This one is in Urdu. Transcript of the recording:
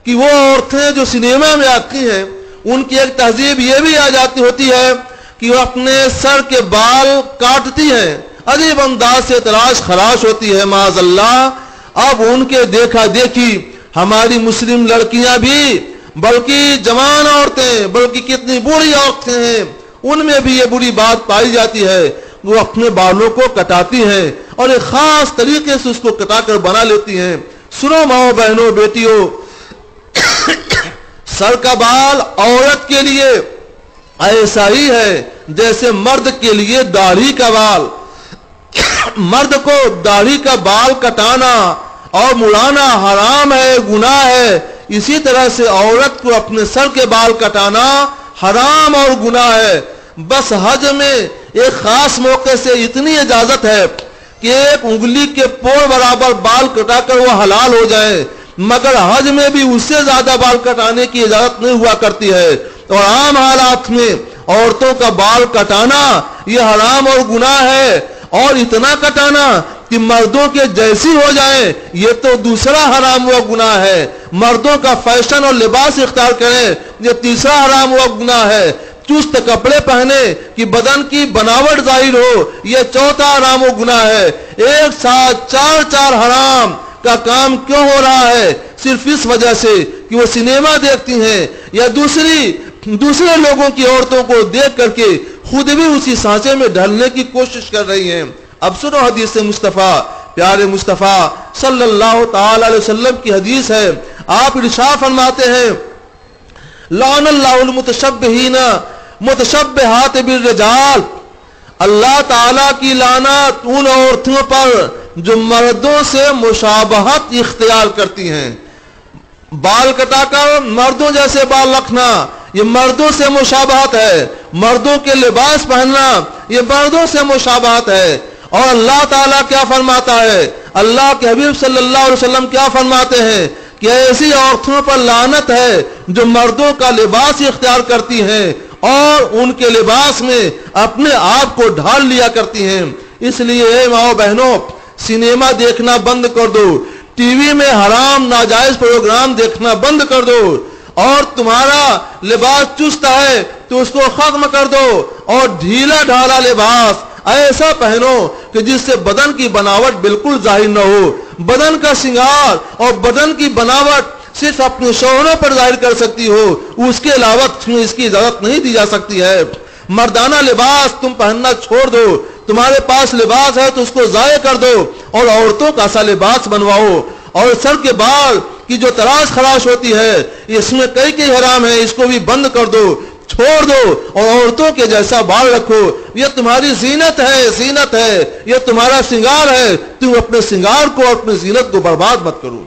کہ وہ عورتیں جو سنیما میں آتی ہیں ان کی ایک تہذیب یہ بھی آ جاتی ہوتی ہے کہ وہ اپنے سر کے بال کاٹتی ہیں، عجیب انداز سے تلاش خراش ہوتی ہے معاذ اللہ۔ اب ان کے دیکھا دیکھی ہماری مسلم لڑکیاں بھی، بلکہ جوان عورتیں، بلکہ کتنی بوڑھی عورتیں ہیں، ان میں بھی یہ بری بات پائی جاتی ہے، وہ اپنے بالوں کو کٹاتی ہیں اور ایک خاص طریقے سے اس کو کٹا کر بنا لیتی ہیں۔ سنو ماؤں بہنوں بیٹیوں، سر کا بال عورت کے لیے ایسا ہی ہے جیسے مرد کے لیے داڑھی کا بال۔ مرد کو داڑھی کا بال کٹانا اور مڑانا حرام ہے، گناہ ہے، اسی طرح سے عورت کو اپنے سر کے بال کٹانا حرام اور گناہ ہے۔ بس حج میں ایک خاص موقع سے اتنی اجازت ہے کہ ایک انگلی کے پور برابر بال کٹا کر وہ حلال ہو جائے، مگر حج میں بھی اس سے زیادہ بال کٹانے کی اجازت نہیں ہوا کرتی ہے، اور عام حالات میں عورتوں کا بال کٹانا یہ حرام اور گناہ ہے، اور اتنا کٹانا کہ مردوں کے جیسی ہو جائیں یہ تو دوسرا حرام ہوا گناہ ہے۔ مردوں کا فیشن اور لباس اختیار کریں یہ تیسرا حرام ہوا گناہ ہے۔ چست کپڑے پہنے کہ بدن کی بناوٹ ظاہر ہو یہ چوتھا حرام و گناہ ہے۔ ایک ساتھ چار حرام کا کام کیوں ہو رہا ہے؟ صرف اس وجہ سے کہ وہ سنیما دیکھتی ہیں یا دوسرے لوگوں کی عورتوں کو دیکھ کر کے خود بھی اسی سانچے میں ڈھلنے کی کوشش کر رہی ہیں۔ اب سنو حدیث مصطفیٰ، پیارے مصطفیٰ صلی اللہ تعالی علیہ وسلم کی حدیث ہے۔ آپ ارشاد فرماتے ہیں لعن اللہ المتشبہین متشبہات بالرجال، اللہ تعالیٰ کی لعنت ان عورتوں پر جو مردوں سے مشابہت اختیار کرتی ہیں۔ بال کٹا کر مردوں جیسے بال رکھنا یہ مردوں سے مشابہت ہے، مردوں کے لباس پہننا یہ مردوں سے مشابہت ہے۔ اور اللہ تعالیٰ کیا فرماتا ہے؟ اللہ کے حبیب صلی اللہ علیہ وسلم کیا فرماتے ہیں کہ ایسی عورتوں پر لعنت ہے جو مردوں کا لباس اختیار کرتی ہیں اور ان کے لباس میں اپنے آپ کو ڈھال لیا کرتی ہیں۔ اس لیے اے ماؤں بہنوں، سنیما دیکھنا بند کر دو، ٹی وی میں حرام ناجائز پروگرام دیکھنا بند کر دو، اور تمہارا لباس چست ہے تو اس کو ختم کر دو اور ڈھیلا ڈھالا لباس ایسا پہنو کہ جس سے بدن کی بناوٹ بالکل ظاہر نہ ہو۔ بدن کا سنگار اور بدن کی بناوٹ صرف اپنے شوہروں پر ظاہر کر سکتی ہو، اس کے علاوہ تمہیں اس کی اجازت نہیں دی جا سکتی ہے۔ مردانہ لباس تم پہننا چھوڑ دو، تمہارے پاس لباس ہے تو اس کو ضائع کر دو اور عورتوں کا سا لباس بنواؤ۔ اور سر کے بال کی جو تراش خراش ہوتی ہے اس میں کئی حرام ہے، اس کو بھی بند کر دو، چھوڑ دو اور عورتوں کے جیسا بال رکھو۔ یہ تمہاری زینت ہے، یہ تمہارا سنگار ہے، تم اپنے سنگار کو اور اپنی زینت کو برباد مت کرو۔